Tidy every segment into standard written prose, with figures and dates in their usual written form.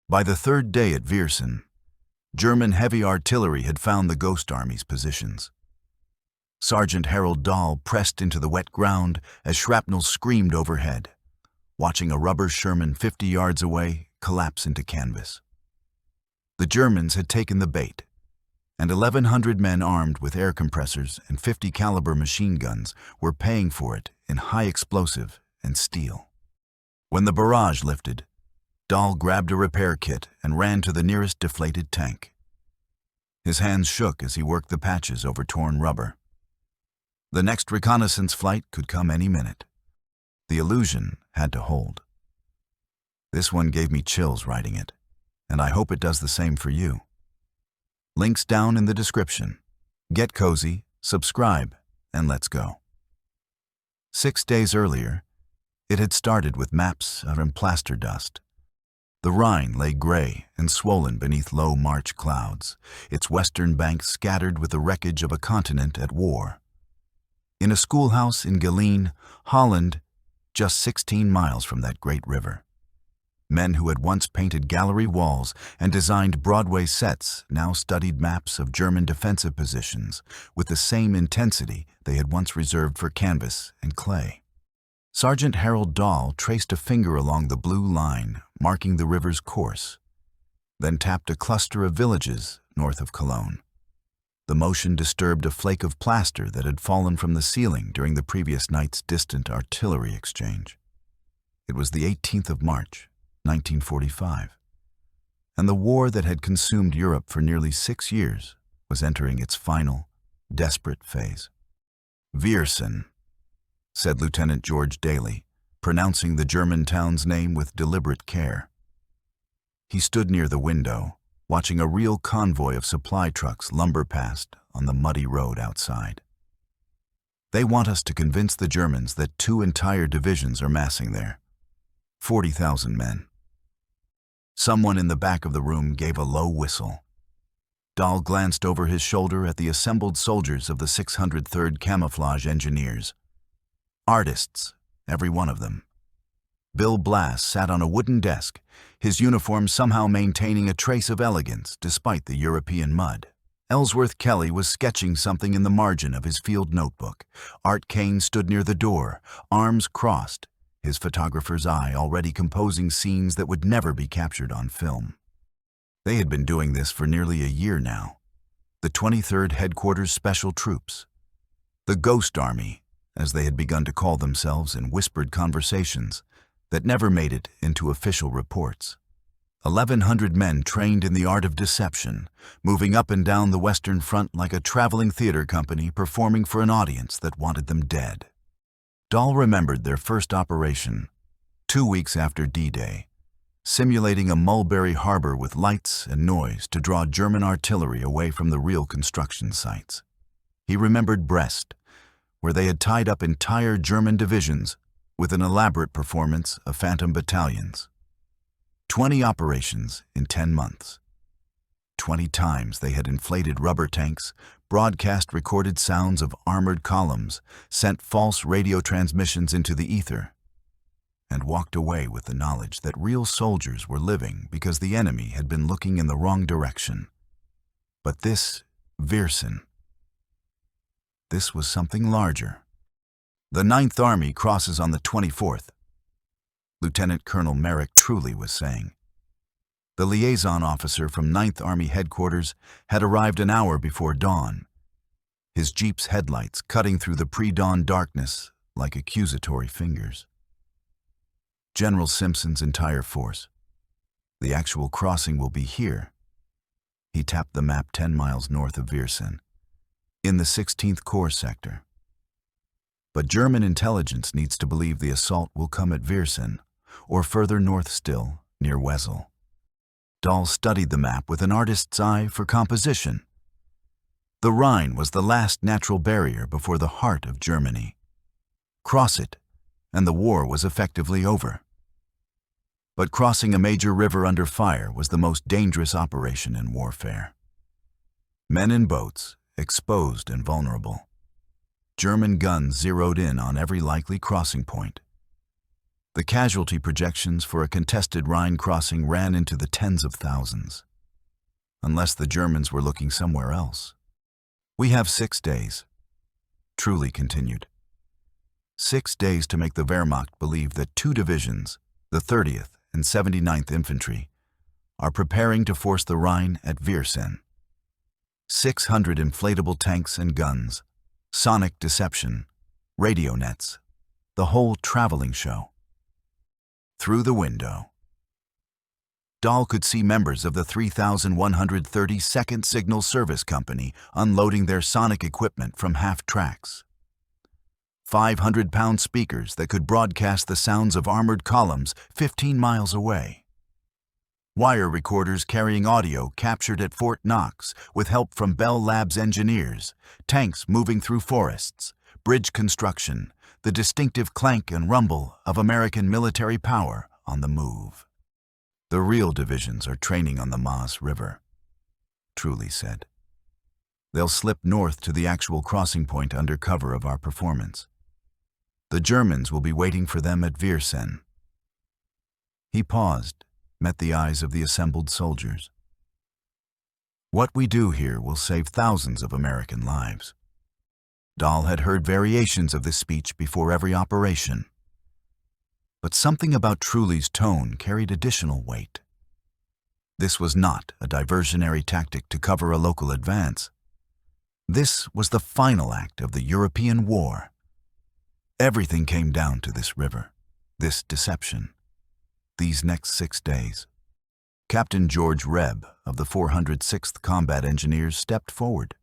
By the third day at Viersen, German heavy artillery had found the Ghost Army's positions. Sergeant Harold Dahl pressed into the wet ground as shrapnel screamed overhead, watching a rubber Sherman 50 yards away collapse into canvas. The Germans had taken the bait, and 1,100 men armed with air compressors and 50 caliber machine guns were paying for it in high explosive and steel. When the barrage lifted, Dahl grabbed a repair kit and ran to the nearest deflated tank. His hands shook as he worked the patches over torn rubber. The next reconnaissance flight could come any minute. The illusion had to hold. This one gave me chills writing it, and I hope it does the same for you. Links down in the description. Get cozy, subscribe, and let's go. 6 days earlier, it had started with maps out in plaster dust. The Rhine lay gray and swollen beneath low March clouds, its western bank scattered with the wreckage of a continent at war. In a schoolhouse in Geleen, Holland, just 16 miles from that great river, men who had once painted gallery walls and designed Broadway sets now studied maps of German defensive positions with the same intensity they had once reserved for canvas and clay. Sergeant Harold Dahl traced a finger along the blue line, marking the river's course, then tapped a cluster of villages north of Cologne. The motion disturbed a flake of plaster that had fallen from the ceiling during the previous night's distant artillery exchange. It was the 18th of March, 1945, and the war that had consumed Europe for nearly 6 years was entering its final, desperate phase. Viersen, said Lieutenant George Daly, pronouncing the German town's name with deliberate care. He stood near the window, watching a real convoy of supply trucks lumber past on the muddy road outside. They want us to convince the Germans that 2 entire divisions are massing there. 40,000 men. Someone in the back of the room gave a low whistle. Dahl glanced over his shoulder at the assembled soldiers of the 603rd Camouflage Engineers. Artists, every one of them. Bill Blass sat on a wooden desk, his uniform somehow maintaining a trace of elegance despite the European mud. Ellsworth Kelly was sketching something in the margin of his field notebook. Art Kane stood near the door, arms crossed, his photographer's eye already composing scenes that would never be captured on film. They had been doing this for nearly a year now. The 23rd Headquarters Special Troops. The Ghost Army, as they had begun to call themselves in whispered conversations that never made it into official reports. 1,100 men trained in the art of deception, moving up and down the Western Front like a traveling theater company performing for an audience that wanted them dead. Dahl remembered their first operation, 2 weeks after D-Day, simulating a Mulberry Harbor with lights and noise to draw German artillery away from the real construction sites. He remembered Brest, where they had tied up entire German divisions with an elaborate performance of phantom battalions. 20 operations in 10 months. 20 times they had inflated rubber tanks, broadcast recorded sounds of armored columns, sent false radio transmissions into the ether, and walked away with the knowledge that real soldiers were living because the enemy had been looking in the wrong direction. But this, Viersen, this was something larger. The 9th Army crosses on the 24th, Lieutenant Colonel Merrick Truly was saying. The liaison officer from 9th Army Headquarters had arrived an hour before dawn, his Jeep's headlights cutting through the pre-dawn darkness like accusatory fingers. General Simpson's entire force. The actual crossing will be here. He tapped the map 10 miles north of Viersen, in the 16th Corps sector. But German intelligence needs to believe the assault will come at Viersen, or further north still, near Wesel. Dahl studied the map with an artist's eye for composition. The Rhine was the last natural barrier before the heart of Germany. Cross it, and the war was effectively over. But crossing a major river under fire was the most dangerous operation in warfare. Men in boats, exposed and vulnerable. German guns zeroed in on every likely crossing point. The casualty projections for a contested Rhine crossing ran into the tens of thousands. Unless the Germans were looking somewhere else. "We have 6 days," Truly continued. 6 days to make the Wehrmacht believe that 2 divisions, the 30th and 79th Infantry, are preparing to force the Rhine at Viersen. 600 inflatable tanks and guns, sonic deception, radio nets, the whole traveling show. Through the window, Dahl could see members of the 3,132nd Signal Service Company unloading their sonic equipment from half-tracks. 500-pound speakers that could broadcast the sounds of armored columns 15 miles away. Wire recorders carrying audio captured at Fort Knox with help from Bell Labs engineers, tanks moving through forests, bridge construction, the distinctive clank and rumble of American military power on the move. "The real divisions are training on the Maas River," Truly said. "They'll slip north to the actual crossing point under cover of our performance. The Germans will be waiting for them at Viersen." He paused, met the eyes of the assembled soldiers. "What we do here will save thousands of American lives." Dahl had heard variations of this speech before every operation. But something about Truly's tone carried additional weight. This was not a diversionary tactic to cover a local advance. This was the final act of the European war. Everything came down to this river, this deception, these next 6 days. Captain George Rebb of the 406th Combat Engineers stepped forward.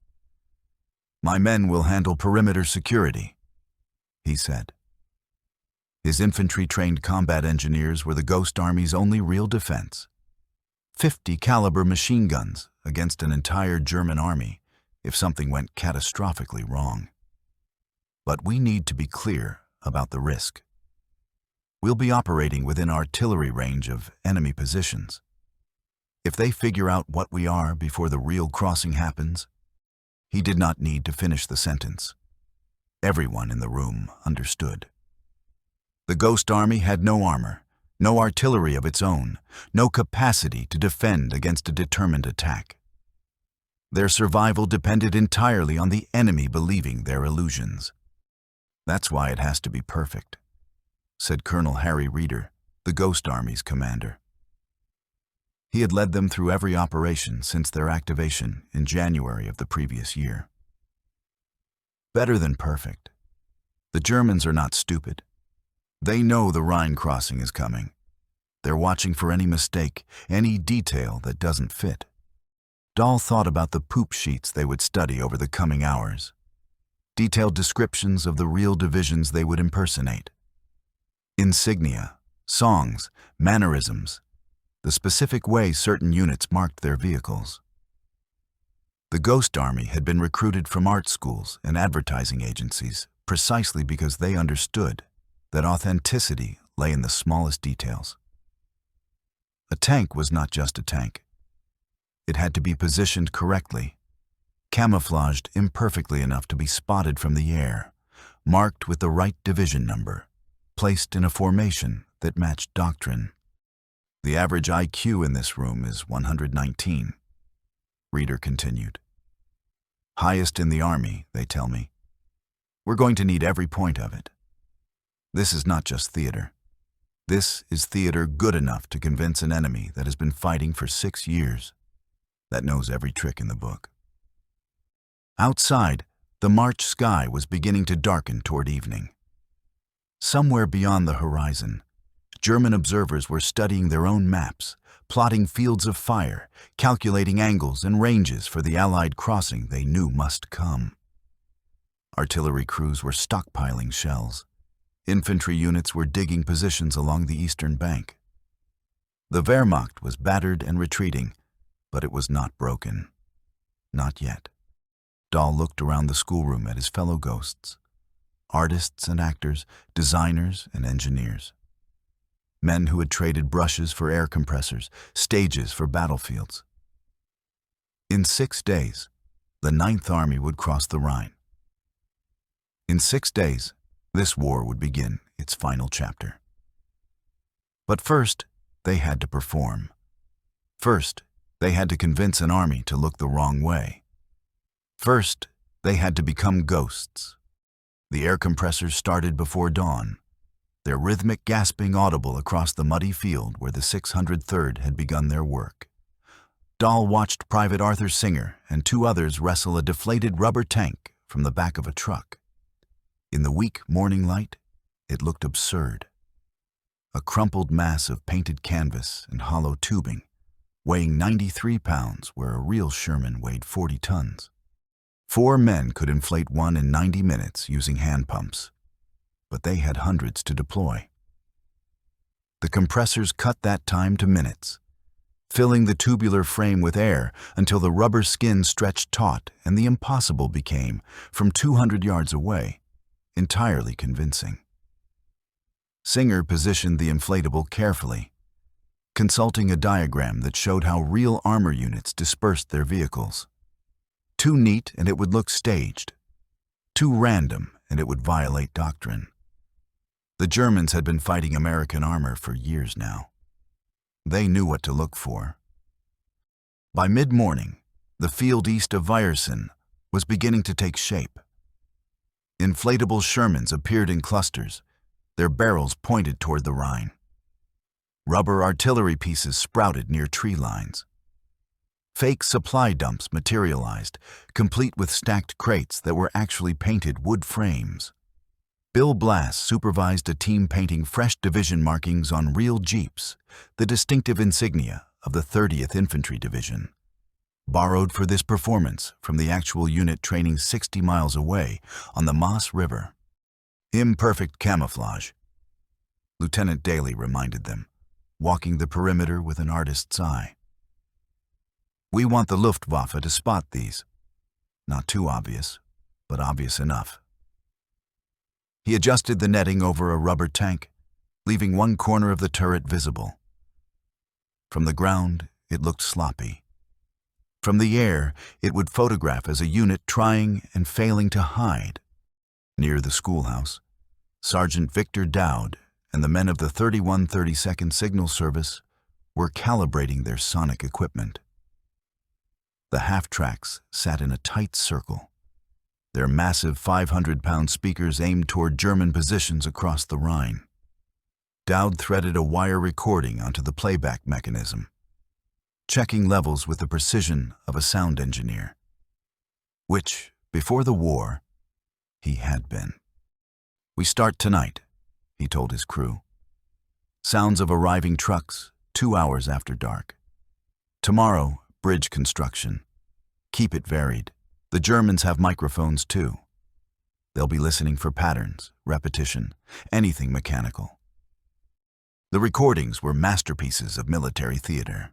"My men will handle perimeter security," he said. His infantry-trained combat engineers were the Ghost Army's only real defense. 50 caliber machine guns against an entire German army if something went catastrophically wrong. But we need to be clear about the risk. We'll be operating within artillery range of enemy positions. If they figure out what we are before the real crossing happens, he did not need to finish the sentence. Everyone in the room understood. The Ghost Army had no armor, no artillery of its own, no capacity to defend against a determined attack. Their survival depended entirely on the enemy believing their illusions. "That's why it has to be perfect," said Colonel Harry Reeder, the Ghost Army's commander. He had led them through every operation since their activation in January of the previous year. "Better than perfect. The Germans are not stupid. They know the Rhine crossing is coming. They're watching for any mistake, any detail that doesn't fit." Dahl thought about the poop sheets they would study over the coming hours. Detailed descriptions of the real divisions they would impersonate. Insignia, songs, mannerisms, the specific way certain units marked their vehicles. The Ghost Army had been recruited from art schools and advertising agencies precisely because they understood that authenticity lay in the smallest details. A tank was not just a tank. It had to be positioned correctly, camouflaged imperfectly enough to be spotted from the air, marked with the right division number, placed in a formation that matched doctrine. "The average IQ in this room is 119, Reeder continued. "Highest in the Army, they tell me. We're going to need every point of it. This is not just theater. This is theater good enough to convince an enemy that has been fighting for 6 years, that knows every trick in the book." Outside, the March sky was beginning to darken toward evening. Somewhere beyond the horizon, German observers were studying their own maps, plotting fields of fire, calculating angles and ranges for the Allied crossing they knew must come. Artillery crews were stockpiling shells. Infantry units were digging positions along the eastern bank. The Wehrmacht was battered and retreating, but it was not broken. Not yet. Dahl looked around the schoolroom at his fellow ghosts, artists and actors, designers and engineers. Men who had traded brushes for air compressors, stages for battlefields. In 6 days, the 9th Army would cross the Rhine. In 6 days, this war would begin its final chapter. But first, they had to perform. First, they had to convince an army to look the wrong way. First, they had to become ghosts. The air compressors started before dawn, their rhythmic gasping audible across the muddy field where the 603rd had begun their work. Dahl watched Private Arthur Singer and two others wrestle a deflated rubber tank from the back of a truck. In the weak morning light, it looked absurd. A crumpled mass of painted canvas and hollow tubing, weighing 93 pounds where a real Sherman weighed 40 tons. 4 men could inflate one in 90 minutes using hand pumps, but they had hundreds to deploy. The compressors cut that time to minutes, filling the tubular frame with air until the rubber skin stretched taut and the impossible became, from 200 yards away, entirely convincing. Singer positioned the inflatable carefully, consulting a diagram that showed how real armor units dispersed their vehicles. Too neat and it would look staged. Too random and it would violate doctrine. The Germans had been fighting American armor for years now. They knew what to look for. By mid-morning, the field east of Wiersen was beginning to take shape. Inflatable Shermans appeared in clusters, their barrels pointed toward the Rhine. Rubber artillery pieces sprouted near tree lines. Fake supply dumps materialized, complete with stacked crates that were actually painted wood frames. Bill Blass supervised a team painting fresh division markings on real Jeeps, the distinctive insignia of the 30th Infantry Division, borrowed for this performance from the actual unit training 60 miles away on the Maas River. Imperfect camouflage, Lieutenant Daly reminded them, walking the perimeter with an artist's eye. We want the Luftwaffe to spot these. Not too obvious, but obvious enough. He adjusted the netting over a rubber tank, leaving one corner of the turret visible. From the ground, it looked sloppy. From the air, it would photograph as a unit trying and failing to hide. Near the schoolhouse, Sergeant Victor Dowd and the men of the 3132nd Signal Service were calibrating their sonic equipment. The half-tracks sat in a tight circle, their massive 500-pound speakers aimed toward German positions across the Rhine. Dowd threaded a wire recording onto the playback mechanism, checking levels with the precision of a sound engineer, which, before the war, he had been. We start tonight, he told his crew. Sounds of arriving trucks 2 hours after dark. Tomorrow, bridge construction. Keep it varied. The Germans have microphones too. They'll be listening for patterns, repetition, anything mechanical. The recordings were masterpieces of military theater.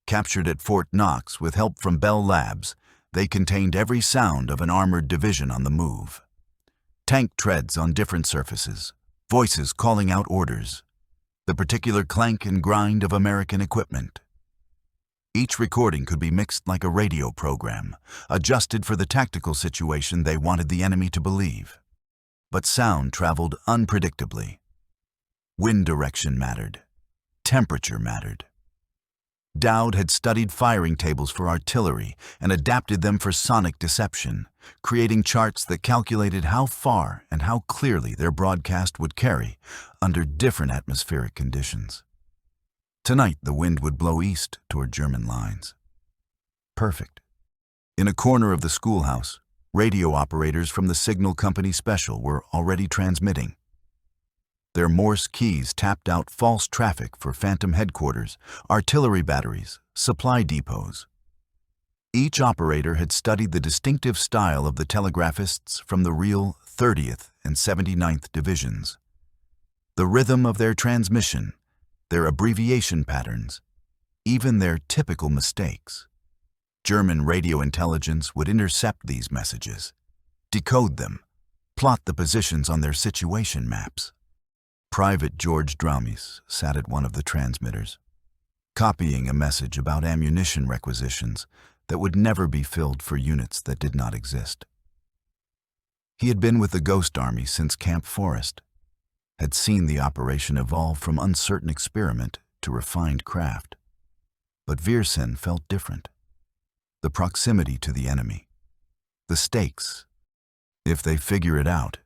Captured at Fort Knox with help from Bell Labs, they contained every sound of an armored division on the move. Tank treads on different surfaces, voices calling out orders, the particular clank and grind of American equipment. Each recording could be mixed like a radio program, adjusted for the tactical situation they wanted the enemy to believe. But sound traveled unpredictably. Wind direction mattered. Temperature mattered. Dowd had studied firing tables for artillery and adapted them for sonic deception, creating charts that calculated how far and how clearly their broadcast would carry under different atmospheric conditions. Tonight, the wind would blow east toward German lines. Perfect. In a corner of the schoolhouse, radio operators from the Signal Company Special were already transmitting. Their Morse keys tapped out false traffic for Phantom headquarters, artillery batteries, supply depots. Each operator had studied the distinctive style of the telegraphists from the real 30th and 79th Divisions. The rhythm of their transmission, their abbreviation patterns, even their typical mistakes. German radio intelligence would intercept these messages, decode them, plot the positions on their situation maps. Private George Dramis sat at one of the transmitters, copying a message about ammunition requisitions that would never be filled for units that did not exist. He had been with the Ghost Army since Camp Forest. had seen the operation evolve from uncertain experiment to refined craft. But Viersen felt different. The proximity to the enemy. The stakes. If they figure it out,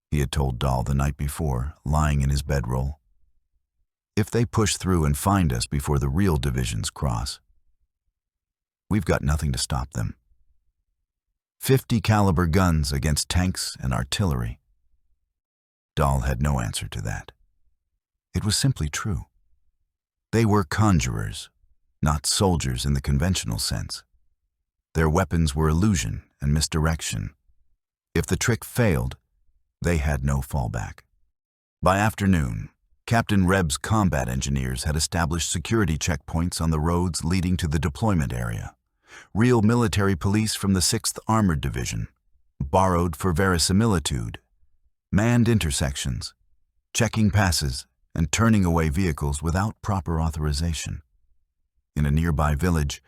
he had told Dahl the night before, lying in his bedroll. If they push through and find us before the real divisions cross, we've got nothing to stop them. 50 caliber guns against tanks and artillery. Dahl had no answer to that. It was simply true. They were conjurers, not soldiers in the conventional sense. Their weapons were illusion and misdirection. If the trick failed, they had no fallback. By afternoon, Captain Reb's combat engineers had established security checkpoints on the roads leading to the deployment area. Real military police from the 6th Armored Division, borrowed for verisimilitude, manned intersections, checking passes, and turning away vehicles without proper authorization. In a nearby village,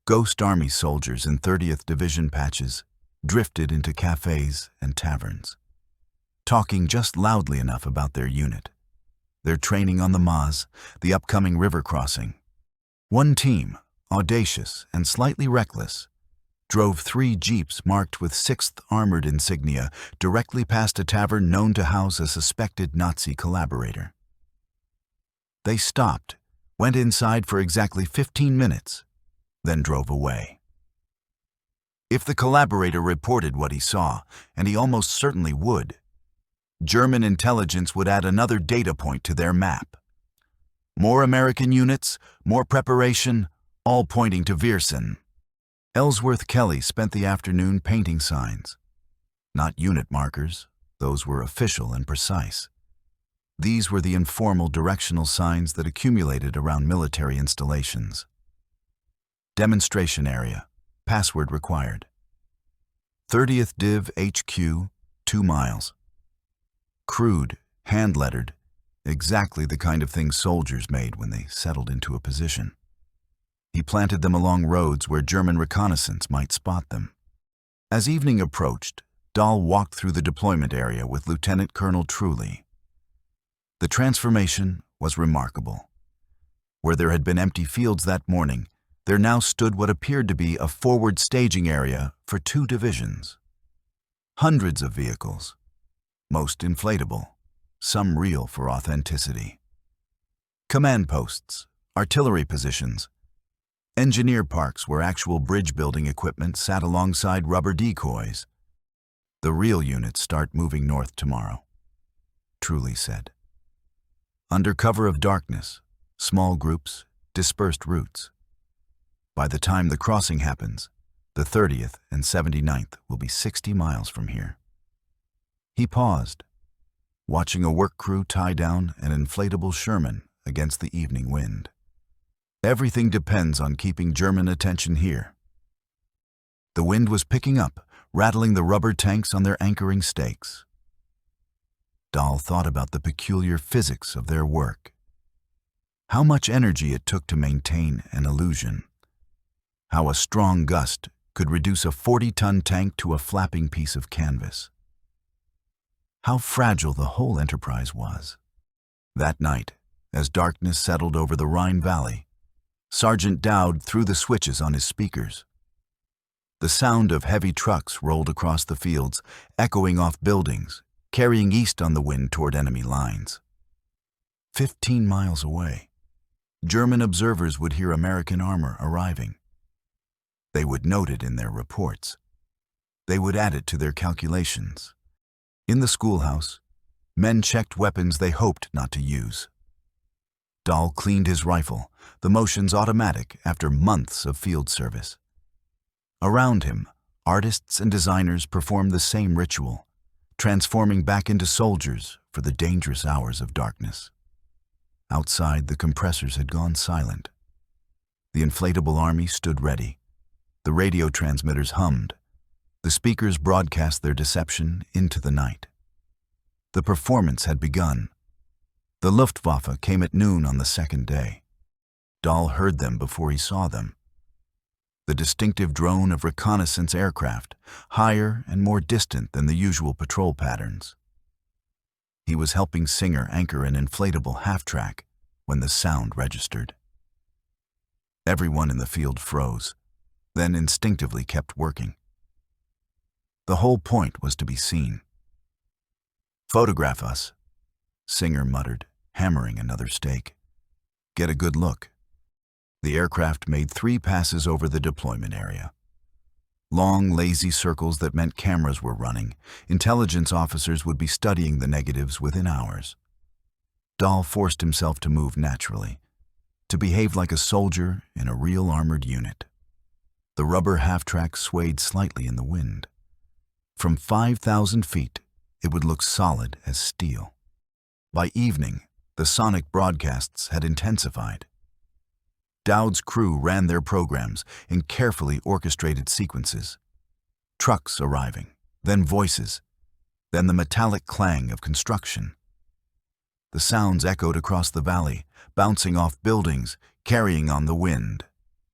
Ghost Army soldiers in 30th Division patches drifted into cafes and taverns, talking just loudly enough about their unit, their training on the Maas, the upcoming river crossing. One team, audacious and slightly reckless, drove 3 jeeps marked with 6th Armored insignia directly past a tavern known to house a suspected Nazi collaborator. They stopped, went inside for exactly 15 minutes, then drove away. If the collaborator reported what he saw, and he almost certainly would, German intelligence would add another data point to their map. More American units, more preparation, all pointing to Viersen. Ellsworth Kelly spent the afternoon painting signs. Not unit markers, those were official and precise. These were the informal directional signs that accumulated around military installations. Demonstration area, password required. 30th Div HQ, 2 miles. Crude, hand-lettered, exactly the kind of thing soldiers made when they settled into a position. He planted them along roads where German reconnaissance might spot them. As evening approached, Dahl walked through the deployment area with Lieutenant Colonel Truly. The transformation was remarkable. Where there had been empty fields that morning, there now stood what appeared to be a forward staging area for 2 divisions. Hundreds of vehicles, most inflatable, some real for authenticity. Command posts, artillery positions, engineer parks where actual bridge-building equipment sat alongside rubber decoys. The real units start moving north tomorrow, Truly said. Under cover of darkness, small groups, dispersed routes. By the time the crossing happens, the 30th and 79th will be 60 miles from here. He paused, watching a work crew tie down an inflatable Sherman against the evening wind. Everything depends on keeping German attention here. The wind was picking up, rattling the rubber tanks on their anchoring stakes. Dahl thought about the peculiar physics of their work. How much energy it took to maintain an illusion. How a strong gust could reduce a 40-ton tank to a flapping piece of canvas. How fragile the whole enterprise was. That night, as darkness settled over the Rhine Valley, Sergeant Dowd threw the switches on his speakers. The sound of heavy trucks rolled across the fields, echoing off buildings, carrying east on the wind toward enemy lines. 15 miles away, German observers would hear American armor arriving. They would note it in their reports. They would add it to their calculations. In the schoolhouse, men checked weapons they hoped not to use. Dahl cleaned his rifle, the motions automatic after months of field service. Around him, artists and designers performed the same ritual, transforming back into soldiers for the dangerous hours of darkness. Outside, the compressors had gone silent. The inflatable army stood ready. The radio transmitters hummed. The speakers broadcast their deception into the night. The performance had begun. The Luftwaffe came at noon on the 2nd day. Dahl heard them before he saw them. The distinctive drone of reconnaissance aircraft, higher and more distant than the usual patrol patterns. He was helping Singer anchor an inflatable half-track when the sound registered. Everyone in the field froze, then instinctively kept working. The whole point was to be seen. "Photograph us," Singer muttered, hammering another stake. "Get a good look." The aircraft made 3 passes over the deployment area. Long, lazy circles that meant cameras were running. Intelligence officers would be studying the negatives within hours. Dahl forced himself to move naturally, to behave like a soldier in a real armored unit. The rubber half-track swayed slightly in the wind. From 5,000 feet, it would look solid as steel. By evening, the sonic broadcasts had intensified. Dowd's crew ran their programs in carefully orchestrated sequences. Trucks arriving, then voices, then the metallic clang of construction. The sounds echoed across the valley, bouncing off buildings, carrying on the wind.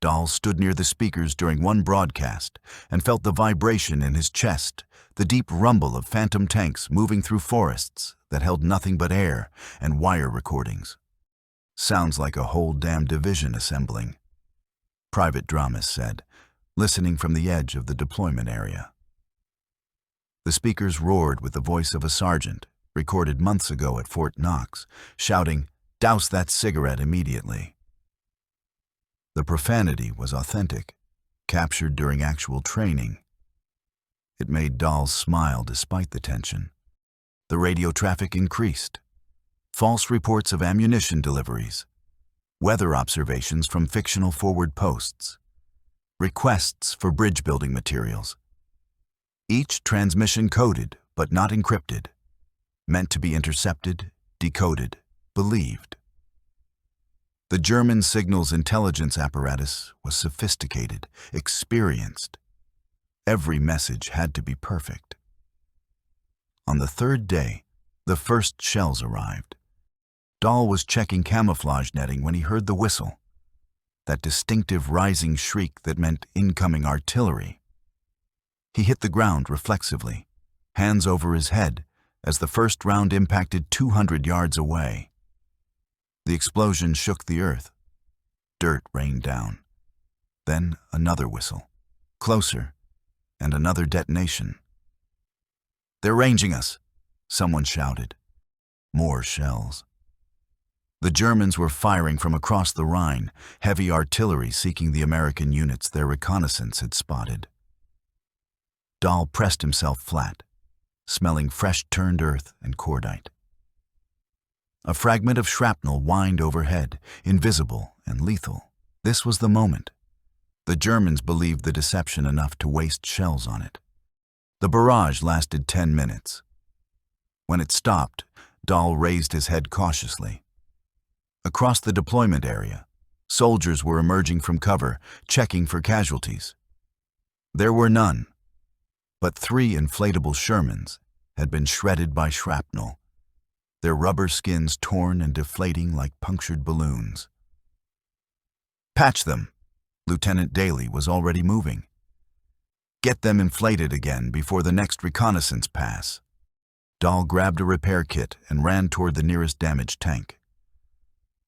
Dahl stood near the speakers during one broadcast and felt the vibration in his chest, the deep rumble of phantom tanks moving through forests that held nothing but air and wire recordings. "Sounds like a whole damn division assembling," Private Dramas said, listening from the edge of the deployment area. The speakers roared with the voice of a sergeant, recorded months ago at Fort Knox, shouting, "Douse that cigarette immediately." The profanity was authentic, captured during actual training. It made Dahl smile despite the tension. The radio traffic increased. False reports of ammunition deliveries, weather observations from fictional forward posts, requests for bridge-building materials. Each transmission coded, but not encrypted, meant to be intercepted, decoded, believed. The German signals intelligence apparatus was sophisticated, experienced. Every message had to be perfect. On the 3rd day, the first shells arrived. Dahl was checking camouflage netting when he heard the whistle, that distinctive rising shriek that meant incoming artillery. He hit the ground reflexively, hands over his head, as the first round impacted 200 yards away. The explosion shook the earth. Dirt rained down. Then another whistle, closer, and another detonation. "They're ranging us," someone shouted. More shells. The Germans were firing from across the Rhine, heavy artillery seeking the American units their reconnaissance had spotted. Dahl pressed himself flat, smelling fresh-turned earth and cordite. A fragment of shrapnel whined overhead, invisible and lethal. This was the moment. The Germans believed the deception enough to waste shells on it. The barrage lasted 10 minutes. When it stopped, Dahl raised his head cautiously. Across the deployment area, soldiers were emerging from cover, checking for casualties. There were none, but 3 inflatable Shermans had been shredded by shrapnel, their rubber skins torn and deflating like punctured balloons. "Patch them," Lieutenant Daly was already moving. "Get them inflated again before the next reconnaissance pass." Dahl grabbed a repair kit and ran toward the nearest damaged tank.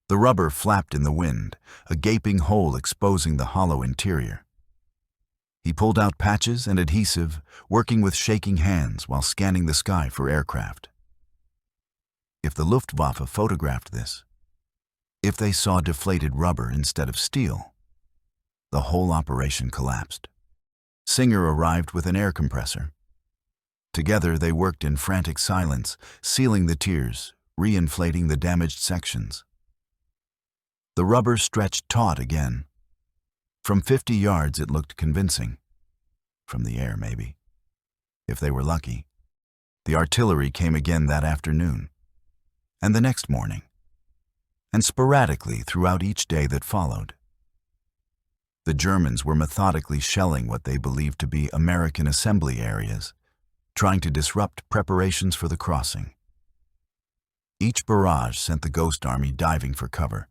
The rubber flapped in the wind, a gaping hole exposing the hollow interior. He pulled out patches and adhesive, working with shaking hands while scanning the sky for aircraft. If the Luftwaffe photographed this, if they saw deflated rubber instead of steel, the whole operation collapsed. Singer arrived with an air compressor. Together they worked in frantic silence, sealing the tiers, re-inflating the damaged sections. The rubber stretched taut again. From 50 yards it looked convincing. From the air, maybe. If they were lucky. The artillery came again that afternoon, and the next morning, and sporadically throughout each day that followed. The Germans were methodically shelling what they believed to be American assembly areas, trying to disrupt preparations for the crossing. Each barrage sent the Ghost Army diving for cover,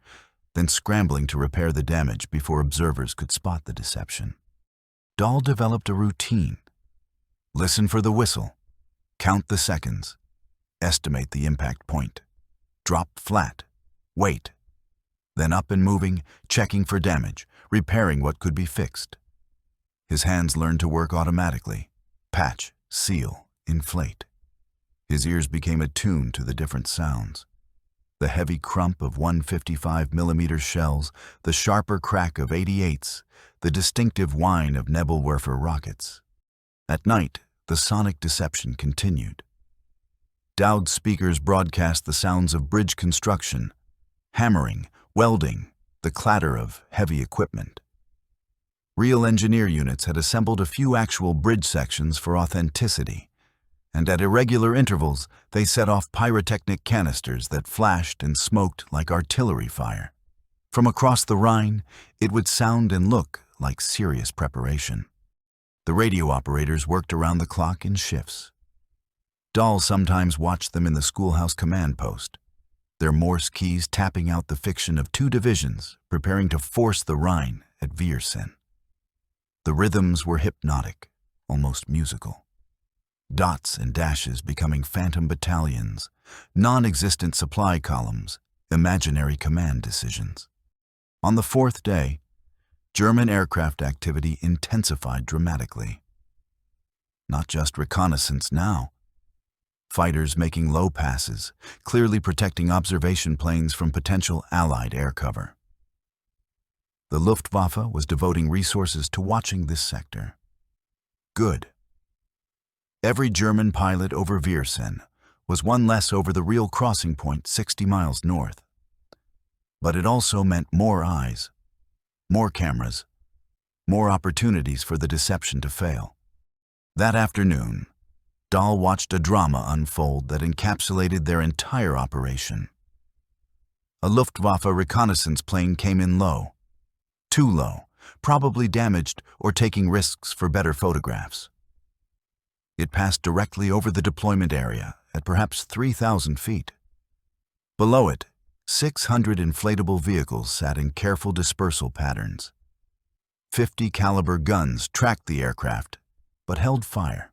then scrambling to repair the damage before observers could spot the deception. Dahl developed a routine. Listen for the whistle, count the seconds, estimate the impact point, drop flat, wait, then up and moving, checking for damage, repairing what could be fixed. His hands learned to work automatically, patch, seal, inflate. His ears became attuned to the different sounds. The heavy crump of 155mm shells, the sharper crack of 88s, the distinctive whine of Nebelwerfer rockets. At night, the sonic deception continued. Dowd speakers broadcast the sounds of bridge construction, hammering, welding, the clatter of heavy equipment. Real engineer units had assembled a few actual bridge sections for authenticity, and at irregular intervals they set off pyrotechnic canisters that flashed and smoked like artillery fire. From across the Rhine, it would sound and look like serious preparation. The radio operators worked around the clock in shifts. Dahl sometimes watched them in the schoolhouse command post, their Morse keys tapping out the fiction of 2 divisions preparing to force the Rhine at Viersen. The rhythms were hypnotic, almost musical. Dots and dashes becoming phantom battalions, non-existent supply columns, imaginary command decisions. On the 4th day, German aircraft activity intensified dramatically. Not just reconnaissance now. Fighters making low passes, clearly protecting observation planes from potential Allied air cover. The Luftwaffe was devoting resources to watching this sector. Good. Every German pilot over Viersen was one less over the real crossing point 60 miles north. But it also meant more eyes, more cameras, more opportunities for the deception to fail. That afternoon, Dahl watched a drama unfold that encapsulated their entire operation. A Luftwaffe reconnaissance plane came in low, too low, probably damaged or taking risks for better photographs. It passed directly over the deployment area at perhaps 3,000 feet. Below it, 600 inflatable vehicles sat in careful dispersal patterns. 50 caliber guns tracked the aircraft, but held fire.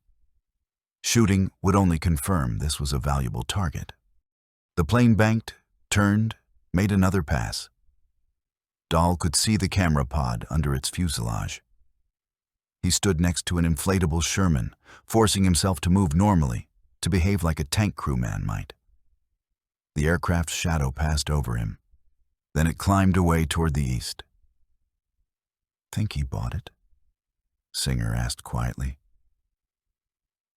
Shooting would only confirm this was a valuable target. The plane banked, turned, made another pass. Dahl could see the camera pod under its fuselage. He stood next to an inflatable Sherman, forcing himself to move normally, to behave like a tank crewman might. The aircraft's shadow passed over him. Then it climbed away toward the east. "Think he bought it?" Singer asked quietly.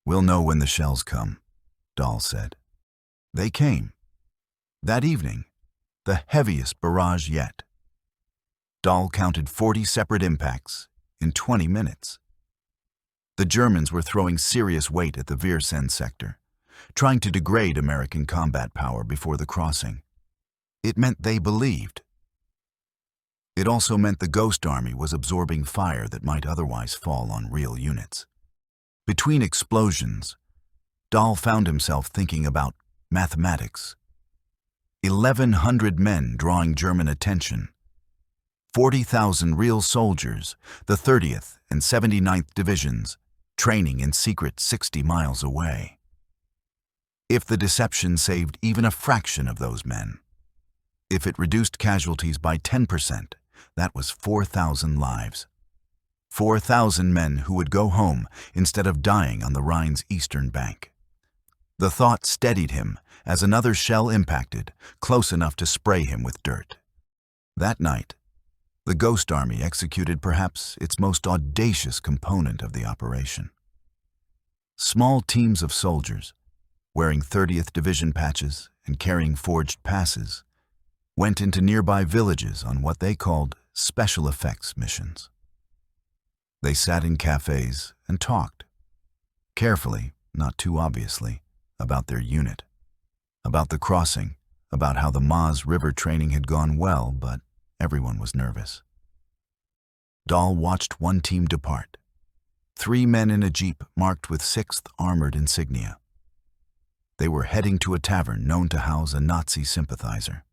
"We'll know when the shells come," Dahl said. They came. That evening, the heaviest barrage yet. Dahl counted 40 separate impacts in 20 minutes. The Germans were throwing serious weight at the Viersen sector, trying to degrade American combat power before the crossing. It meant they believed. It also meant the Ghost Army was absorbing fire that might otherwise fall on real units. Between explosions, Dahl found himself thinking about mathematics. 1,100 men drawing German attention. 40,000 real soldiers, the 30th and 79th Divisions, training in secret 60 miles away. If the deception saved even a fraction of those men, if it reduced casualties by 10%, that was 4,000 lives. 4,000 men who would go home instead of dying on the Rhine's eastern bank. The thought steadied him as another shell impacted, close enough to spray him with dirt. That night, the Ghost Army executed perhaps its most audacious component of the operation. Small teams of soldiers, wearing 30th Division patches and carrying forged passes, went into nearby villages on what they called special effects missions. They sat in cafes and talked, carefully, not too obviously, about their unit, about the crossing, about how the Maas River training had gone well, but everyone was nervous. Dahl watched one team depart. 3 men in a jeep marked with 6th Armored insignia. They were heading to a tavern known to house a Nazi sympathizer.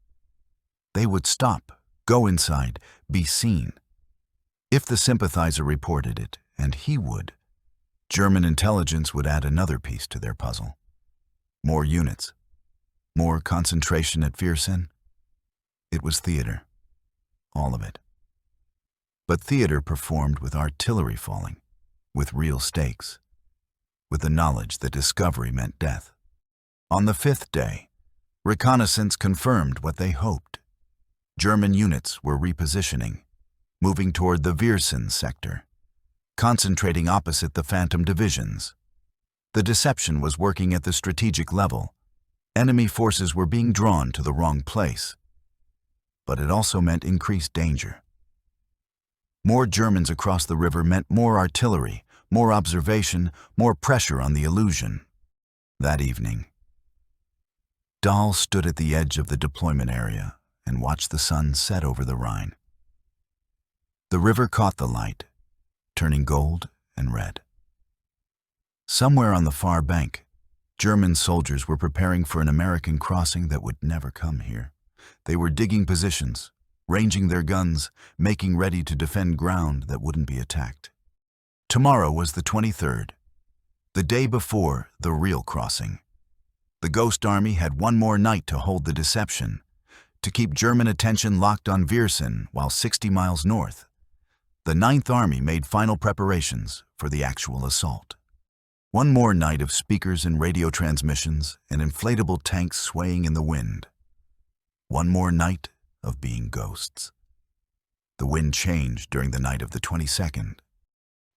They would stop, go inside, be seen. If the sympathizer reported it, and he would, German intelligence would add another piece to their puzzle. More units. More concentration at Viersen. It was theater. All of it. But theater performed with artillery falling, with real stakes, with the knowledge that discovery meant death. On the fifth day, reconnaissance confirmed what they hoped. German units were repositioning, moving toward the Viersen sector, concentrating opposite the Phantom divisions. The deception was working at the strategic level. Enemy forces were being drawn to the wrong place. But it also meant increased danger. More Germans across the river meant more artillery, more observation, more pressure on the illusion. That evening, Dahl stood at the edge of the deployment area and watched the sun set over the Rhine. The river caught the light, turning gold and red. Somewhere on the far bank, German soldiers were preparing for an American crossing that would never come here. They were digging positions, ranging their guns, making ready to defend ground that wouldn't be attacked. Tomorrow was the 23rd, the day before the real crossing. The Ghost Army had one more night to hold the deception, to keep German attention locked on Viersen while 60 miles north. The 9th Army made final preparations for the actual assault. One more night of speakers and radio transmissions and inflatable tanks swaying in the wind. One more night of being ghosts. The wind changed during the night of the 22nd.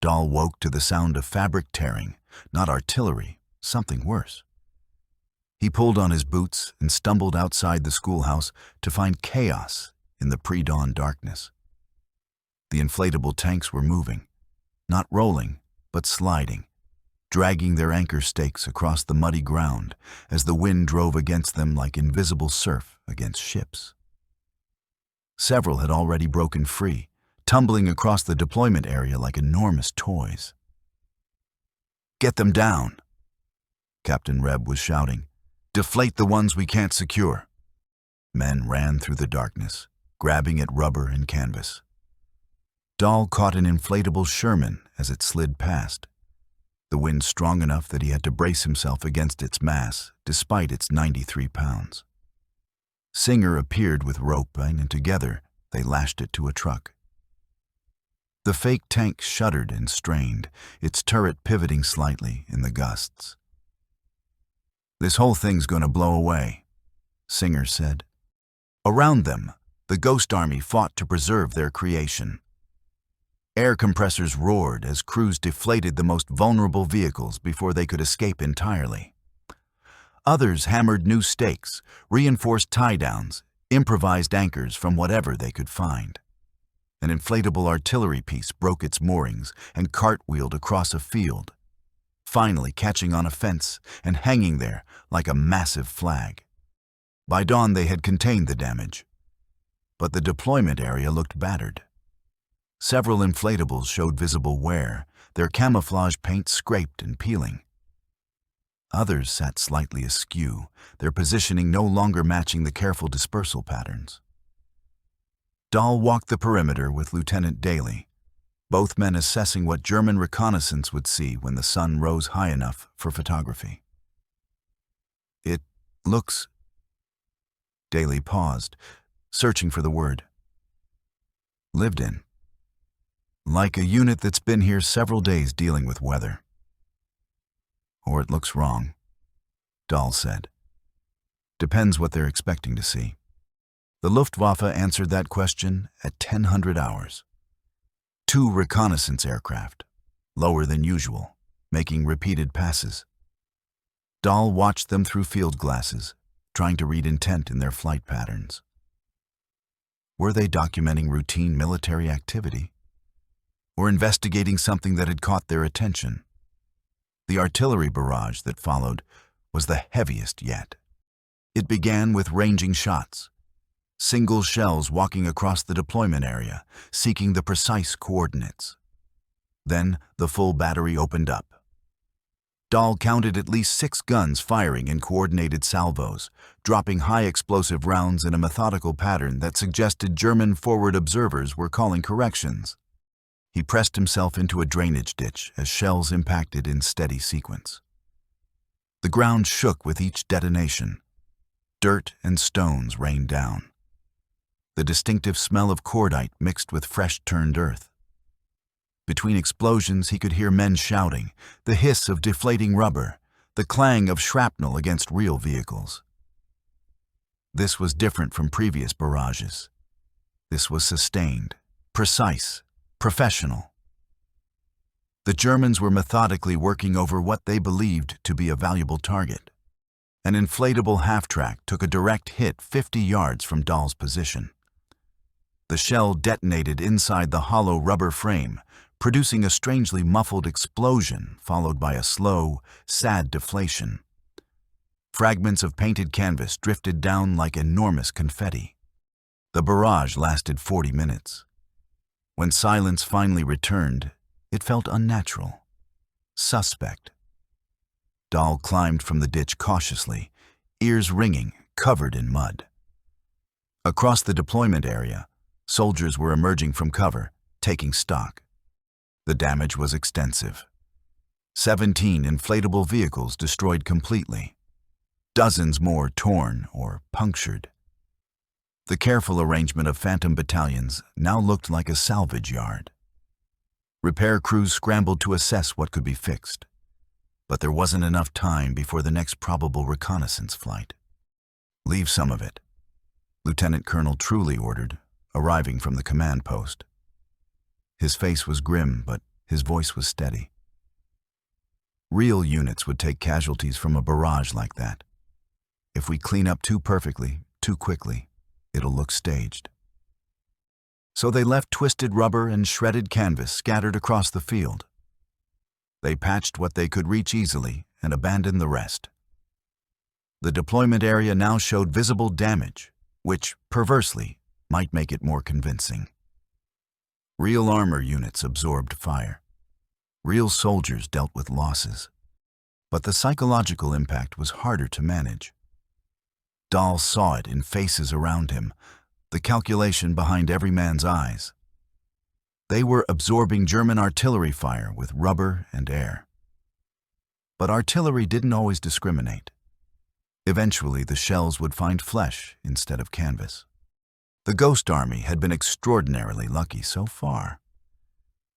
Dahl woke to the sound of fabric tearing, not artillery, something worse. He pulled on his boots and stumbled outside the schoolhouse to find chaos in the pre-dawn darkness. The inflatable tanks were moving, not rolling, but sliding, dragging their anchor stakes across the muddy ground as the wind drove against them like invisible surf against ships. Several had already broken free, tumbling across the deployment area like enormous toys. "Get them down," Captain Reb was shouting. "Deflate the ones we can't secure." Men ran through the darkness, grabbing at rubber and canvas. Dahl caught an inflatable Sherman as it slid past, the wind strong enough that he had to brace himself against its mass, despite its 93 pounds. Singer appeared with rope, and together they lashed it to a truck. The fake tank shuddered and strained, its turret pivoting slightly in the gusts. "This whole thing's going to blow away," Singer said. Around them, the Ghost Army fought to preserve their creation. Air compressors roared as crews deflated the most vulnerable vehicles before they could escape entirely. Others hammered new stakes, reinforced tie-downs, improvised anchors from whatever they could find. An inflatable artillery piece broke its moorings and cartwheeled across a field, finally catching on a fence and hanging there like a massive flag. By dawn they had contained the damage, but the deployment area looked battered. Several inflatables showed visible wear, their camouflage paint scraped and peeling. Others sat slightly askew, their positioning no longer matching the careful dispersal patterns. Dahl walked the perimeter with Lieutenant Daly, both men assessing what German reconnaissance would see when the sun rose high enough for photography. "It looks..." Daly paused, searching for the word. "Lived in. Like a unit that's been here several days dealing with weather." "Or it looks wrong," Dahl said. "Depends what they're expecting to see." The Luftwaffe answered that question at 1000 hours. 2 reconnaissance aircraft, lower than usual, making repeated passes. Dahl watched them through field glasses, trying to read intent in their flight patterns. Were they documenting routine military activity? Or investigating something that had caught their attention? The artillery barrage that followed was the heaviest yet. It began with ranging shots, single shells walking across the deployment area, seeking the precise coordinates. Then the full battery opened up. Dahl counted at least 6 guns firing in coordinated salvos, dropping high explosive rounds in a methodical pattern that suggested German forward observers were calling corrections. He pressed himself into a drainage ditch as shells impacted in steady sequence. The ground shook with each detonation. Dirt and stones rained down. The distinctive smell of cordite mixed with fresh-turned earth. Between explosions, he could hear men shouting, the hiss of deflating rubber, the clang of shrapnel against real vehicles. This was different from previous barrages. This was sustained, precise, professional. The Germans were methodically working over what they believed to be a valuable target. An inflatable half-track took a direct hit 50 yards from Dahl's position. The shell detonated inside the hollow rubber frame, producing a strangely muffled explosion followed by a slow, sad deflation. Fragments of painted canvas drifted down like enormous confetti. The barrage lasted 40 minutes. When silence finally returned, it felt unnatural, suspect. Dahl climbed from the ditch cautiously, ears ringing, covered in mud. Across the deployment area, soldiers were emerging from cover, taking stock. The damage was extensive. 17 inflatable vehicles destroyed completely. Dozens more torn or punctured. The careful arrangement of phantom battalions now looked like a salvage yard. Repair crews scrambled to assess what could be fixed. But there wasn't enough time before the next probable reconnaissance flight. "Leave some of it," Lieutenant Colonel Truly ordered, arriving from the command post. His face was grim, but his voice was steady. Real units would take casualties from a barrage like that. If we clean up too perfectly, too quickly, it'll look staged. So they left twisted rubber and shredded canvas scattered across the field. They patched what they could reach easily and abandoned the rest. The deployment area now showed visible damage, which, perversely, might make it more convincing. Real armor units absorbed fire. Real soldiers dealt with losses. But the psychological impact was harder to manage. Dahl saw it in faces around him, the calculation behind every man's eyes. They were absorbing German artillery fire with rubber and air. But artillery didn't always discriminate. Eventually, the shells would find flesh instead of canvas. The Ghost Army had been extraordinarily lucky so far.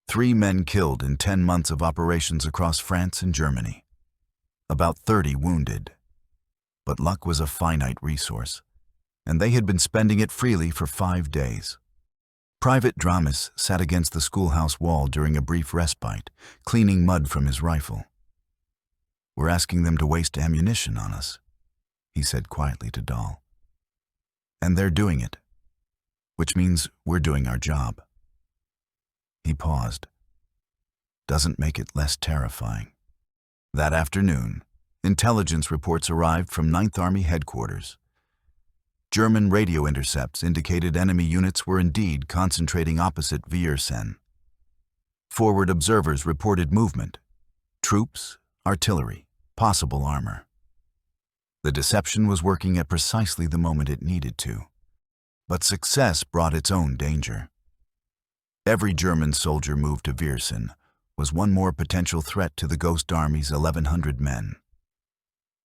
3 men killed in 10 months of operations across France and Germany. About 30 wounded. But luck was a finite resource, and they had been spending it freely for 5 days. Private Dramis sat against the schoolhouse wall during a brief respite, cleaning mud from his rifle. "We're asking them to waste ammunition on us," he said quietly to Dahl. "And they're doing it. Which means we're doing our job." He paused. "Doesn't make it less terrifying." That afternoon, intelligence reports arrived from 9th Army headquarters. German radio intercepts indicated enemy units were indeed concentrating opposite Viersen. Forward observers reported movement: troops, artillery, possible armor. The deception was working at precisely the moment it needed to. But success brought its own danger. Every German soldier moved to Viersen was one more potential threat to the Ghost Army's 1,100 men.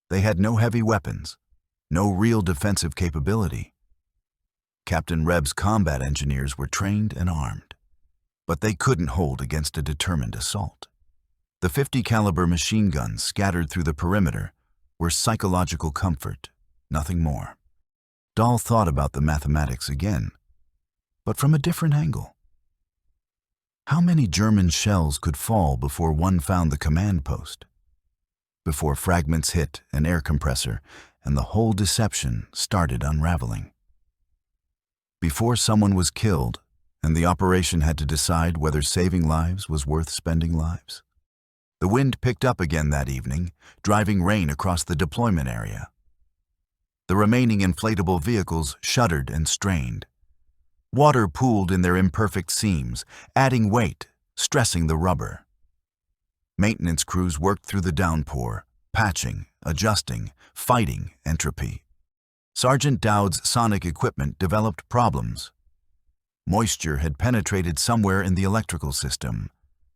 They had no heavy weapons, no real defensive capability. Captain Reb's combat engineers were trained and armed, but they couldn't hold against a determined assault. The 50 caliber machine guns scattered through the perimeter were psychological comfort, nothing more. Dahl thought about the mathematics again, but from a different angle. How many German shells could fall before one found the command post? Before fragments hit an air compressor and the whole deception started unraveling? Before someone was killed and the operation had to decide whether saving lives was worth spending lives? The wind picked up again that evening, driving rain across the deployment area. The remaining inflatable vehicles shuddered and strained. Water pooled in their imperfect seams, adding weight, stressing the rubber. Maintenance crews worked through the downpour, patching, adjusting, fighting entropy. Sergeant Dowd's sonic equipment developed problems. Moisture had penetrated somewhere in the electrical system,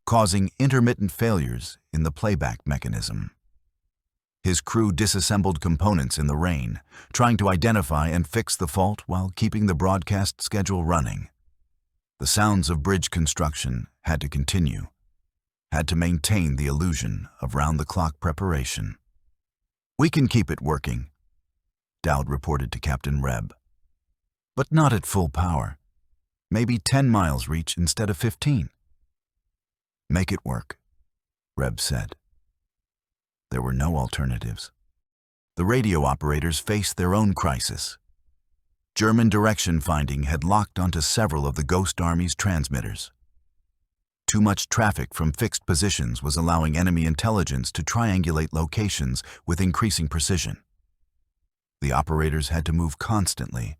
causing intermittent failures in the playback mechanism. His crew disassembled components in the rain, trying to identify and fix the fault while keeping the broadcast schedule running. The sounds of bridge construction had to continue, had to maintain the illusion of round-the-clock preparation. "We can keep it working," Dowd reported to Captain Reb. "But not at full power. Maybe 10 miles reach instead of 15. "Make it work," Reb said. There were no alternatives. The radio operators faced their own crisis. German direction finding had locked onto several of the Ghost Army's transmitters. Too much traffic from fixed positions was allowing enemy intelligence to triangulate locations with increasing precision. The operators had to move constantly,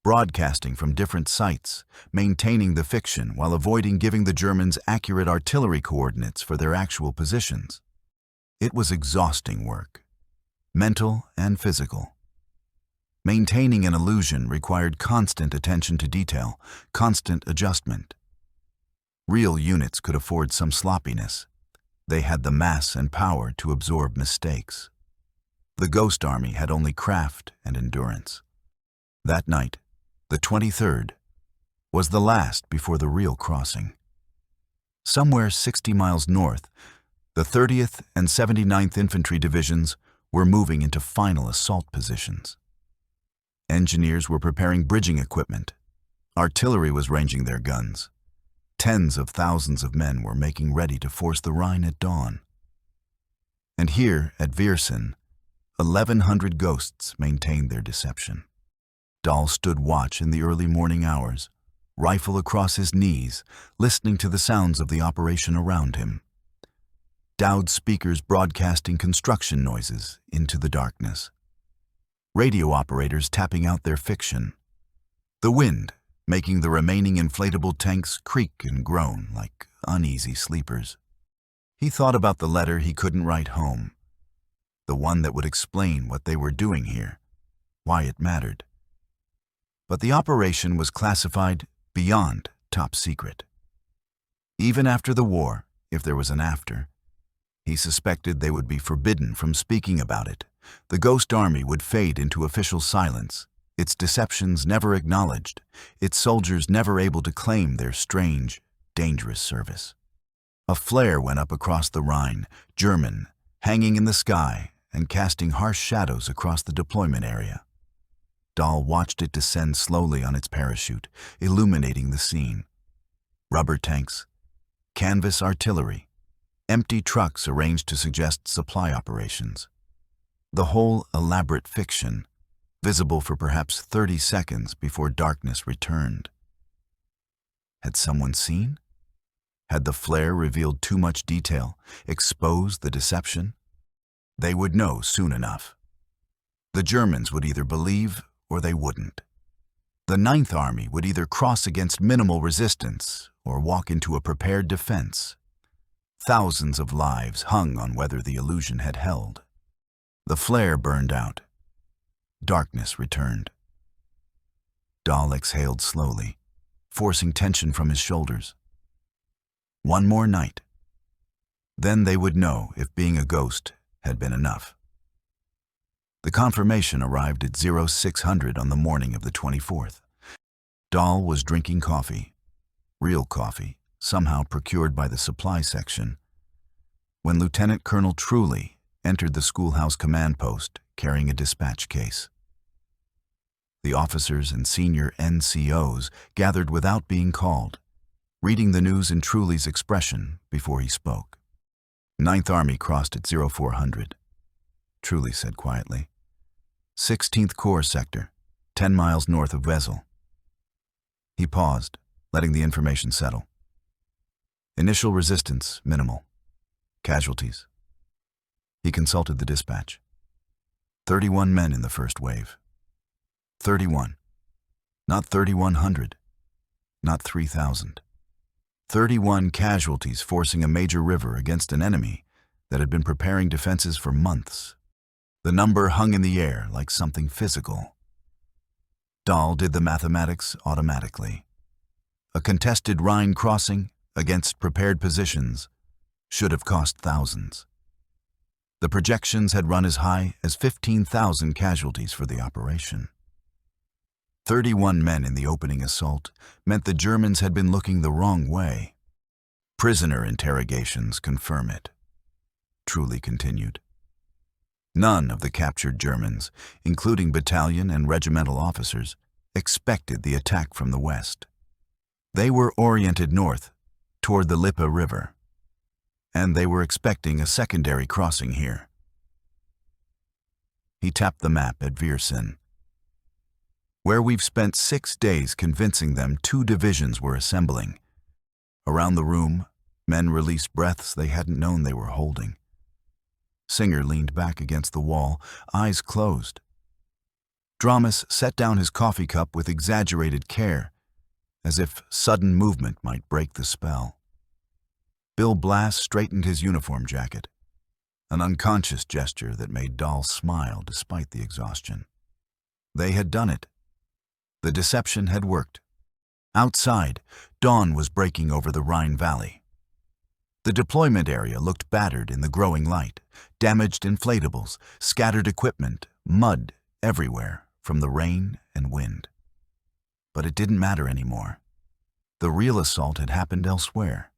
broadcasting from different sites, maintaining the fiction while avoiding giving the Germans accurate artillery coordinates for their actual positions. It was exhausting work, mental and physical. Maintaining an illusion required constant attention to detail, constant adjustment. Real units could afford some sloppiness. They had the mass and power to absorb mistakes. The Ghost Army had only craft and endurance. That night, the 23rd, was the last before the real crossing. Somewhere 60 miles north, the 30th and 79th Infantry Divisions were moving into final assault positions. Engineers were preparing bridging equipment. Artillery was ranging their guns. Tens of thousands of men were making ready to force the Rhine at dawn. And here, at Viersen, 1,100 ghosts maintained their deception. Dahl stood watch in the early morning hours, rifle across his knees, listening to the sounds of the operation around him. Dowd speakers broadcasting construction noises into the darkness. Radio operators tapping out their fiction. The wind making the remaining inflatable tanks creak and groan like uneasy sleepers. He thought about the letter he couldn't write home, the one that would explain what they were doing here, why it mattered. But the operation was classified beyond top secret. Even after the war, if there was an after, he suspected they would be forbidden from speaking about it. The Ghost Army would fade into official silence, its deceptions never acknowledged, its soldiers never able to claim their strange, dangerous service. A flare went up across the Rhine, German, hanging in the sky and casting harsh shadows across the deployment area. Dahl watched it descend slowly on its parachute, illuminating the scene. Rubber tanks, canvas artillery, empty trucks arranged to suggest supply operations. The whole elaborate fiction, visible for perhaps 30 seconds before darkness returned. Had someone seen? Had the flare revealed too much detail, exposed the deception? They would know soon enough. The Germans would either believe or they wouldn't. The Ninth Army would either cross against minimal resistance or walk into a prepared defense. Thousands of lives hung on whether the illusion had held. The flare burned out. Darkness returned. Dahl exhaled slowly, forcing tension from his shoulders. One more night. Then they would know if being a ghost had been enough. The confirmation arrived at 0600 on the morning of the 24th. Dahl was drinking coffee, real coffee, somehow procured by the supply section, when Lieutenant Colonel Truly entered the schoolhouse command post carrying a dispatch case. The officers and senior NCOs gathered without being called, reading the news in Truly's expression before he spoke. Ninth Army crossed at 0400, Truly said quietly. 16th Corps sector, 10 miles north of Wesel. He paused, letting the information settle. Initial resistance minimal. Casualties. He consulted the dispatch. 31 men in the first wave. 31. Not 3,100. Not 3,000. 31 casualties forcing a major river against an enemy that had been preparing defenses for months. The number hung in the air like something physical. Dahl did the mathematics automatically. A contested Rhine crossing against prepared positions should have cost thousands. The projections had run as high as 15,000 casualties for the operation. 31 men in the opening assault meant the Germans had been looking the wrong way. Prisoner interrogations confirm it. Truly continued. None of the captured Germans, including battalion and regimental officers, expected the attack from the west. They were oriented north, toward the Lippe River, and they were expecting a secondary crossing here. He tapped the map at Viersen, where we've spent 6 days convincing them 2 divisions were assembling. Around the room, men released breaths they hadn't known they were holding. Singer leaned back against the wall, eyes closed. Dramas set down his coffee cup with exaggerated care, as if sudden movement might break the spell. Bill Blass straightened his uniform jacket, an unconscious gesture that made Dahl smile despite the exhaustion. They had done it. The deception had worked. Outside, dawn was breaking over the Rhine Valley. The deployment area looked battered in the growing light, damaged inflatables, scattered equipment, mud everywhere from the rain and wind. But it didn't matter anymore. The real assault had happened elsewhere.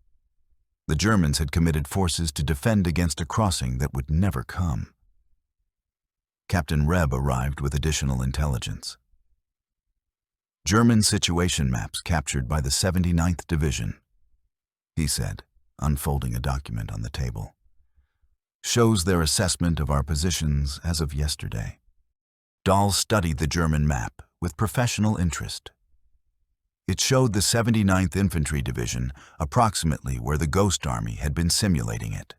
The Germans had committed forces to defend against a crossing that would never come. Captain Reb arrived with additional intelligence. German situation maps captured by the 79th Division, he said, unfolding a document on the table. Shows their assessment of our positions as of yesterday. Dahl studied the German map with professional interest. It showed the 79th Infantry Division approximately where the Ghost Army had been simulating it.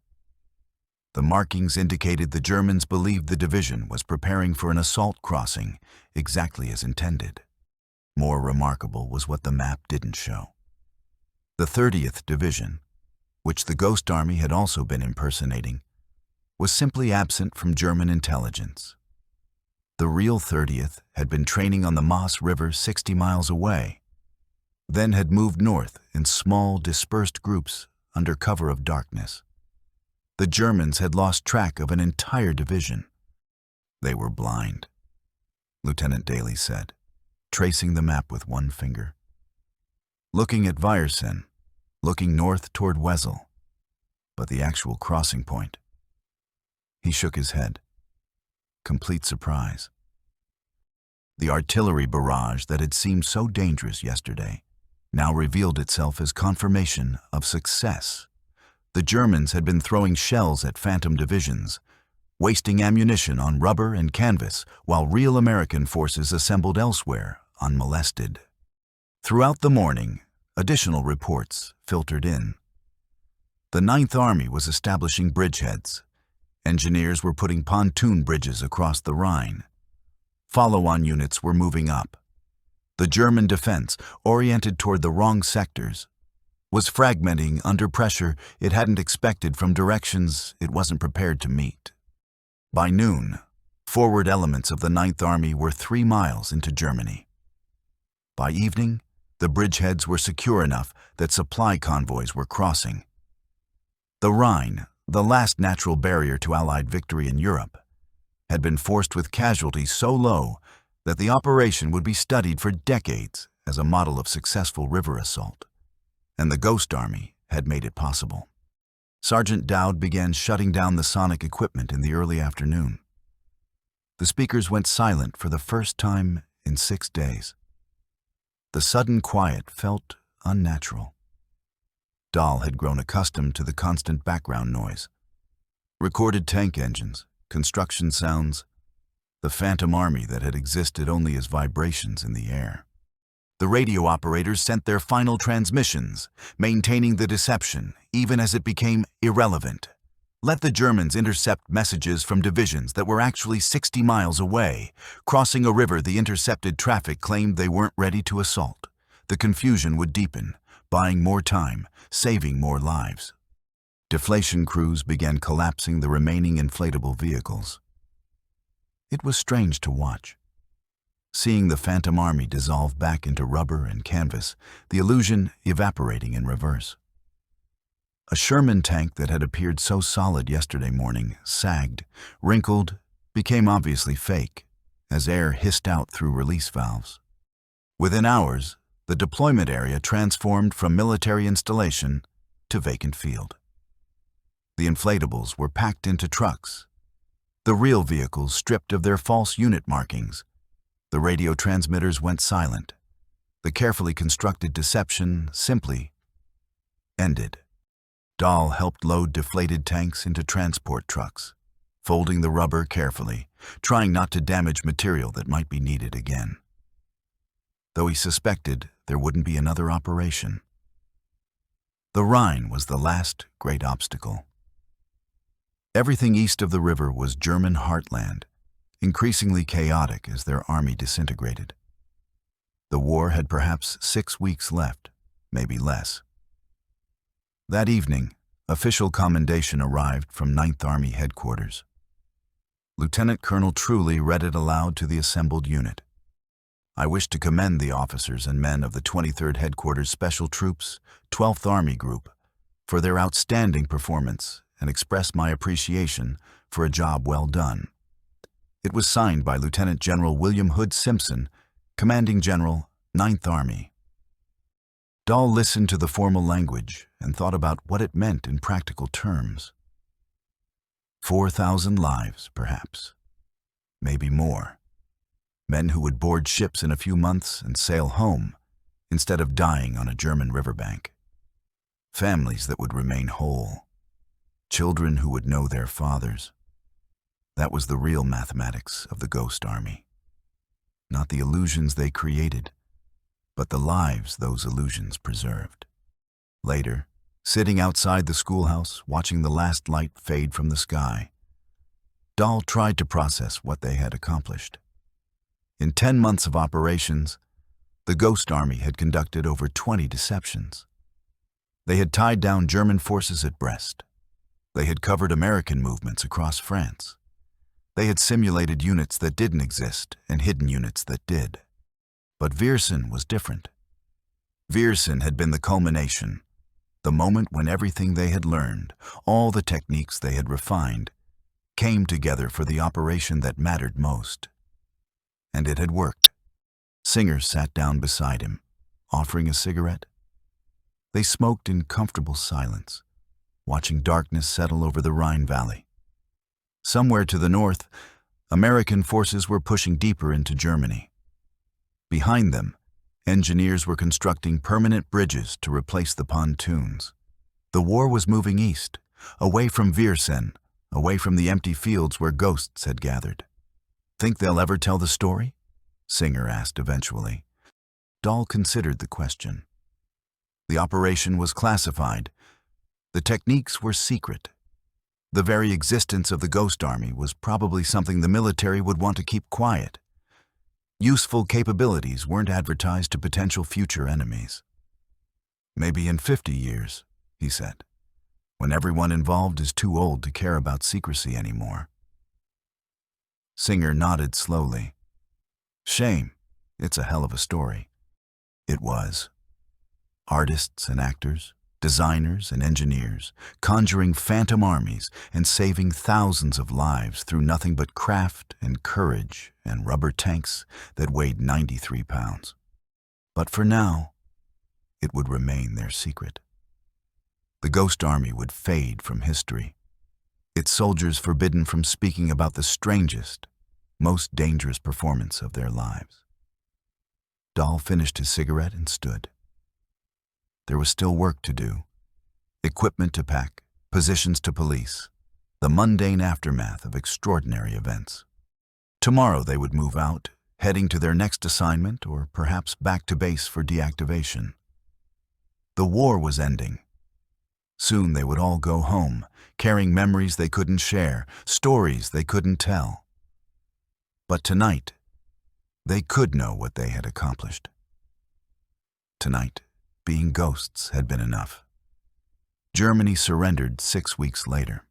The markings indicated the Germans believed the division was preparing for an assault crossing exactly as intended. More remarkable was what the map didn't show. The 30th Division, which the Ghost Army had also been impersonating, was simply absent from German intelligence. The real 30th had been training on the Maas River 60 miles away, then had moved north in small, dispersed groups under cover of darkness. The Germans had lost track of an entire division. They were blind, Lieutenant Daly said, tracing the map with one finger. Looking at Viersen, looking north toward Wesel, but the actual crossing point. He shook his head. Complete surprise. The artillery barrage that had seemed so dangerous yesterday now revealed itself as confirmation of success. The Germans had been throwing shells at phantom divisions, wasting ammunition on rubber and canvas, while real American forces assembled elsewhere, unmolested. Throughout the morning, additional reports filtered in. The Ninth Army was establishing bridgeheads. Engineers were putting pontoon bridges across the Rhine. Follow-on units were moving up. The German defense, oriented toward the wrong sectors, was fragmenting under pressure it hadn't expected from directions it wasn't prepared to meet. By noon, forward elements of the Ninth Army were 3 miles into Germany. By evening, the bridgeheads were secure enough that supply convoys were crossing. The Rhine, the last natural barrier to Allied victory in Europe, had been forced with casualties so low that the operation would be studied for decades as a model of successful river assault, and the Ghost Army had made it possible. Sergeant Dowd began shutting down the sonic equipment in the early afternoon. The speakers went silent for the first time in 6 days. The sudden quiet felt unnatural. Dahl had grown accustomed to the constant background noise. Recorded tank engines, construction sounds, the phantom army that had existed only as vibrations in the air. The radio operators sent their final transmissions, maintaining the deception even as it became irrelevant. Let the Germans intercept messages from divisions that were actually 60 miles away. Crossing a river the intercepted traffic claimed they weren't ready to assault. The confusion would deepen, buying more time, saving more lives. Deflation crews began collapsing the remaining inflatable vehicles. It was strange to watch. Seeing the phantom army dissolve back into rubber and canvas, the illusion evaporating in reverse. A Sherman tank that had appeared so solid yesterday morning sagged, wrinkled, became obviously fake, as air hissed out through release valves. Within hours, the deployment area transformed from military installation to vacant field. The inflatables were packed into trucks. The real vehicles stripped of their false unit markings. The radio transmitters went silent. The carefully constructed deception simply ended. Dahl helped load deflated tanks into transport trucks, folding the rubber carefully, trying not to damage material that might be needed again. Though he suspected there wouldn't be another operation. The Rhine was the last great obstacle. Everything east of the river was German heartland, increasingly chaotic as their army disintegrated. The war had perhaps 6 weeks left, maybe less. That evening, official commendation arrived from 9th Army headquarters. Lieutenant Colonel Truly read it aloud to the assembled unit. I wish to commend the officers and men of the 23rd Headquarters Special Troops, 12th Army Group, for their outstanding performance and express my appreciation for a job well done. It was signed by Lieutenant General William Hood Simpson, Commanding General, 9th Army. Dahl listened to the formal language and thought about what it meant in practical terms. 4,000 lives, perhaps. Maybe more. Men who would board ships in a few months and sail home instead of dying on a German riverbank. Families that would remain whole. Children who would know their fathers. That was the real mathematics of the Ghost Army. Not the illusions they created, but the lives those illusions preserved. Later, sitting outside the schoolhouse, watching the last light fade from the sky, Dahl tried to process what they had accomplished. In 10 months of operations, the Ghost Army had conducted over 20 deceptions. They had tied down German forces at Brest. They had covered American movements across France. They had simulated units that didn't exist and hidden units that did. But Viersen was different. Viersen had been the culmination, the moment when everything they had learned, all the techniques they had refined, came together for the operation that mattered most. And it had worked. Singer sat down beside him, offering a cigarette. They smoked in comfortable silence, watching darkness settle over the Rhine Valley. Somewhere to the north, American forces were pushing deeper into Germany. Behind them, engineers were constructing permanent bridges to replace the pontoons. The war was moving east, away from Viersen, away from the empty fields where ghosts had gathered. Think they'll ever tell the story? Singer asked eventually. Dahl considered the question. The operation was classified. The techniques were secret. The very existence of the Ghost Army was probably something the military would want to keep quiet. Useful capabilities weren't advertised to potential future enemies. Maybe in 50 years, he said, when everyone involved is too old to care about secrecy anymore. Singer nodded slowly. Shame. It's a hell of a story. It was. Artists and actors, designers and engineers, conjuring phantom armies and saving thousands of lives through nothing but craft and courage and rubber tanks that weighed 93 pounds. But for now, it would remain their secret. The Ghost Army would fade from history, its soldiers forbidden from speaking about the strangest, most dangerous performance of their lives. Dahl finished his cigarette and stood. There was still work to do. Equipment to pack, positions to police, the mundane aftermath of extraordinary events. Tomorrow they would move out, heading to their next assignment or perhaps back to base for deactivation. The war was ending. Soon they would all go home, carrying memories they couldn't share, stories they couldn't tell. But tonight, they could know what they had accomplished. Tonight, being ghosts had been enough. Germany surrendered 6 weeks later.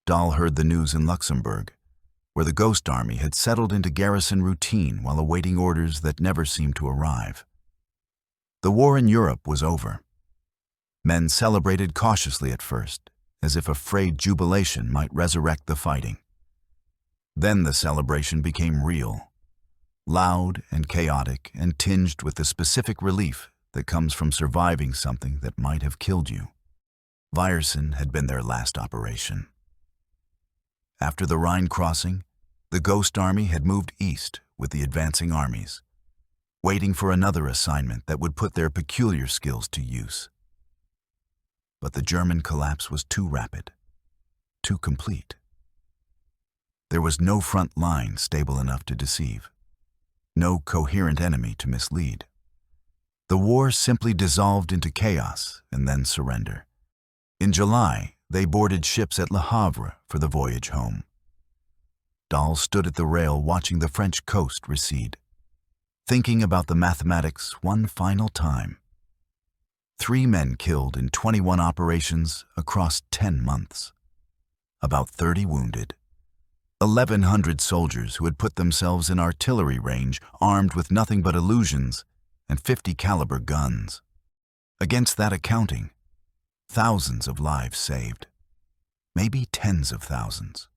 Dahl heard the news in Luxembourg, where the Ghost Army had settled into garrison routine while awaiting orders that never seemed to arrive. The war in Europe was over. Men celebrated cautiously at first, as if afraid jubilation might resurrect the fighting. Then the celebration became real, loud and chaotic and tinged with the specific relief that comes from surviving something that might have killed you. Wehrmacht had been their last operation. After the Rhine crossing, the Ghost Army had moved east with the advancing armies, waiting for another assignment that would put their peculiar skills to use. But the German collapse was too rapid, too complete. There was no front line stable enough to deceive, no coherent enemy to mislead. The war simply dissolved into chaos and then surrender. In July, they boarded ships at Le Havre for the voyage home. Dahl stood at the rail watching the French coast recede, thinking about the mathematics one final time. 3 men killed in 21 operations across 10 months. About 30 wounded. 1,100 soldiers who had put themselves in artillery range armed with nothing but illusions and 50 caliber guns. Against that accounting, thousands of lives saved. Maybe tens of thousands.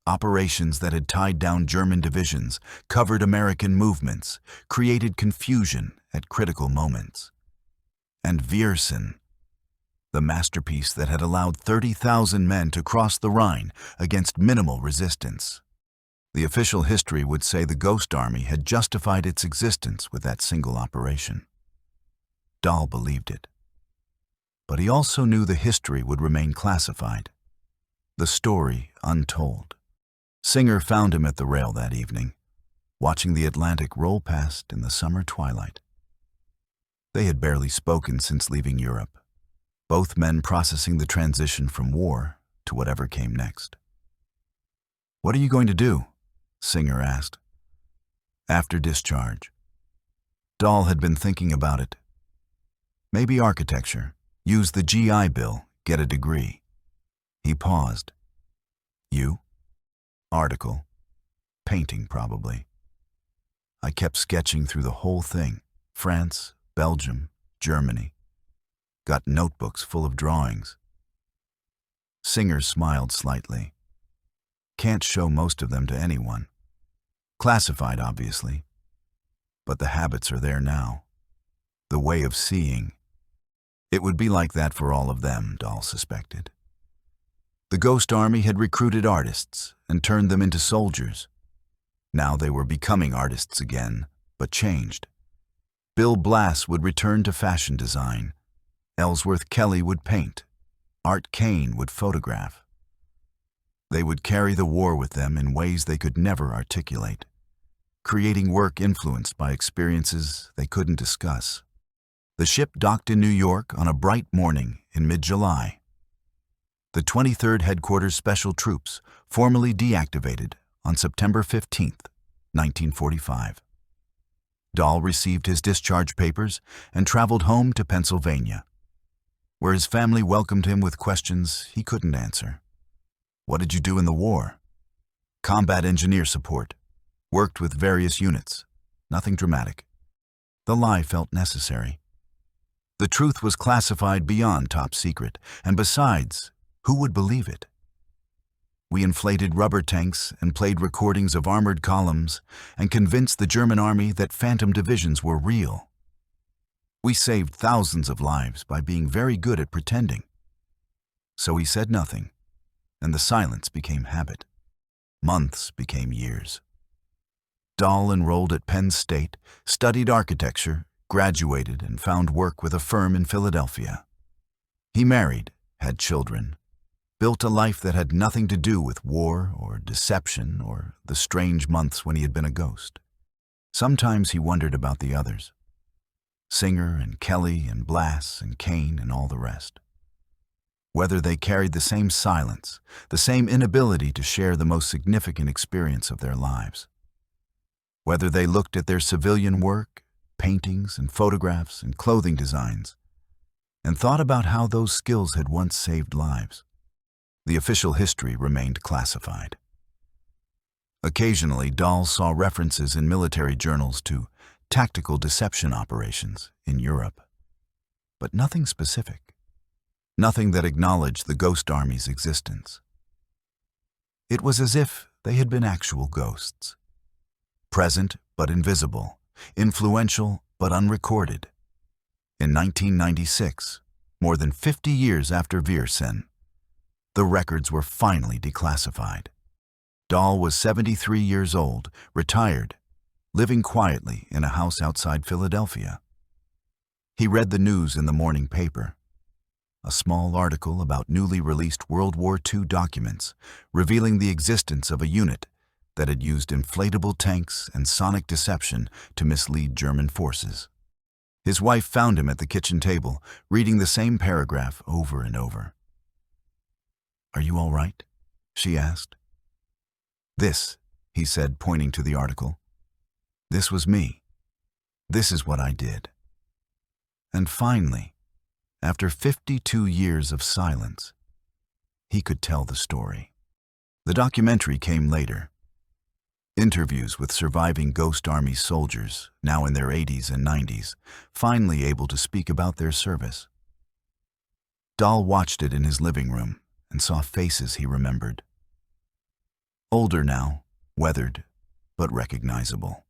Operations that had tied down German divisions, covered American movements, created confusion at critical moments. And Wehrmacht, the masterpiece that had allowed 30,000 men to cross the Rhine against minimal resistance. The official history would say the Ghost Army had justified its existence with that single operation. Dahl believed it. But he also knew the history would remain classified, the story untold. Singer found him at the rail that evening, watching the Atlantic roll past in the summer twilight. They had barely spoken since leaving Europe, both men processing the transition from war to whatever came next. "What are you going to do?" Singer asked. After discharge. Dahl had been thinking about it. Maybe architecture. Use the GI Bill, get a degree. He paused. "You?" "Article. Painting, probably." I kept sketching through the whole thing. France, Belgium, Germany. Got notebooks full of drawings. Singer smiled slightly. Can't show most of them to anyone. Classified, obviously. But the habits are there now. The way of seeing. It would be like that for all of them, Dahl suspected. The Ghost Army had recruited artists and turned them into soldiers. Now they were becoming artists again, but changed. Bill Blass would return to fashion design. Ellsworth Kelly would paint. Art Kane would photograph. They would carry the war with them in ways they could never articulate, creating work influenced by experiences they couldn't discuss. The ship docked in New York on a bright morning in mid-July. The 23rd Headquarters Special Troops formally deactivated on September 15th, 1945. Dahl received his discharge papers and traveled home to Pennsylvania, where his family welcomed him with questions he couldn't answer. "What did you do in the war?" "Combat engineer support. Worked with various units. Nothing dramatic." The lie felt necessary. The truth was classified beyond top secret, and besides, who would believe it? We inflated rubber tanks and played recordings of armored columns and convinced the German army that phantom divisions were real. We saved thousands of lives by being very good at pretending. So he said nothing, and the silence became habit. Months became years. Dahl enrolled at Penn State, studied architecture, graduated, and found work with a firm in Philadelphia. He married, had children, built a life that had nothing to do with war or deception or the strange months when he had been a ghost. Sometimes he wondered about the others. Singer and Kelly and Blass and Kane and all the rest. Whether they carried the same silence, the same inability to share the most significant experience of their lives. Whether they looked at their civilian work, paintings and photographs and clothing designs, and thought about how those skills had once saved lives. The official history remained classified. Occasionally, Dahl saw references in military journals to tactical deception operations in Europe, but nothing specific. nothing that acknowledged the ghost army's existence. It was as if they had been actual ghosts, present but invisible, influential but unrecorded. In 1996, more than 50 years after Viersen, the records were finally declassified. Dahl was 73 years old, retired, living quietly in a house outside Philadelphia. He read the news in the morning paper, a small article about newly released World War II documents revealing the existence of a unit that had used inflatable tanks and sonic deception to mislead German forces. His wife found him at the kitchen table, reading the same paragraph over and over. "Are you all right?" she asked. "This," he said, pointing to the article. "This was me. This is what I did." And finally, after 52 years of silence, he could tell the story. The documentary came later. Interviews with surviving Ghost Army soldiers, now in their 80s and 90s, finally able to speak about their service. Dahl watched it in his living room and saw faces he remembered. Older now, weathered, but recognizable.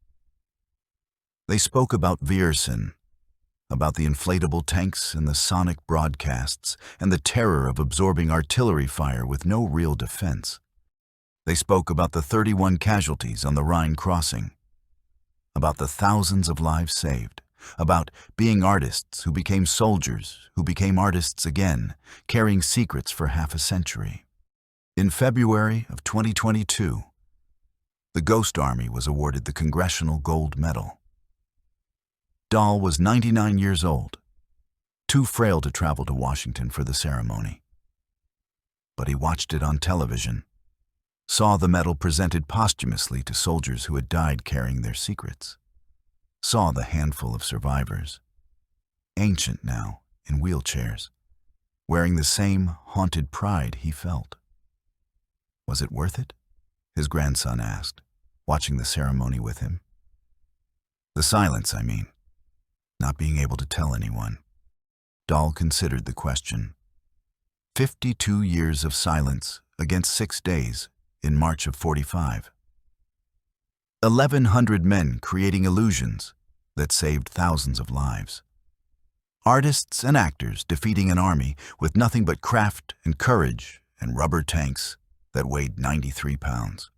They spoke about Viersen, about the inflatable tanks and the sonic broadcasts and the terror of absorbing artillery fire with no real defense. They spoke about the 31 casualties on the Rhine crossing, about the thousands of lives saved, about being artists who became soldiers, who became artists again, carrying secrets for half a century. In February of 2022, the Ghost Army was awarded the Congressional Gold Medal. Dahl was 99 years old, too frail to travel to Washington for the ceremony. But he watched it on television, saw the medal presented posthumously to soldiers who had died carrying their secrets, saw the handful of survivors, ancient now, in wheelchairs, wearing the same haunted pride he felt. "Was it worth it?" his grandson asked, watching the ceremony with him. "The silence, I mean. Not being able to tell anyone." Dahl considered the question. 52 years of silence against 6 days in March of 45. 1,100 men creating illusions that saved thousands of lives. Artists and actors defeating an army with nothing but craft and courage and rubber tanks that weighed 93 pounds.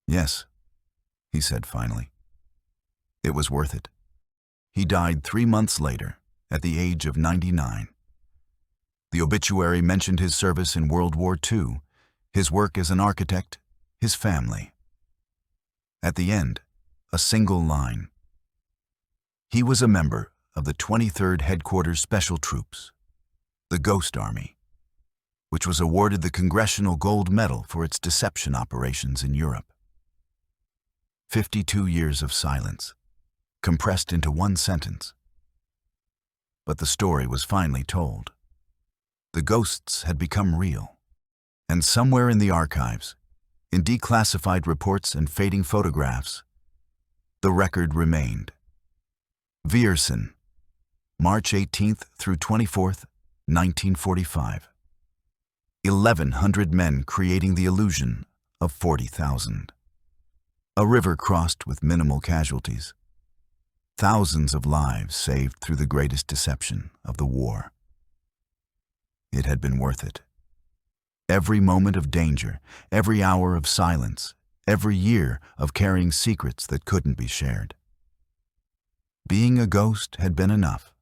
"Yes," he said finally. "It was worth it." He died 3 months later, at the age of 99. The obituary mentioned his service in World War II, his work as an architect, his family. At the end, a single line. He was a member of the 23rd Headquarters Special Troops, the Ghost Army, which was awarded the Congressional Gold Medal for its deception operations in Europe. 52 years of silence, compressed into one sentence. But the story was finally told. The ghosts had become real. And somewhere in the archives, in declassified reports and fading photographs, the record remained. Viersen, March 18th through 24th, 1945. 1,100 men creating the illusion of 40,000. A river crossed with minimal casualties. Thousands of lives saved through the greatest deception of the war. It had been worth it. Every moment of danger, every hour of silence, every year of carrying secrets that couldn't be shared. Being a ghost had been enough.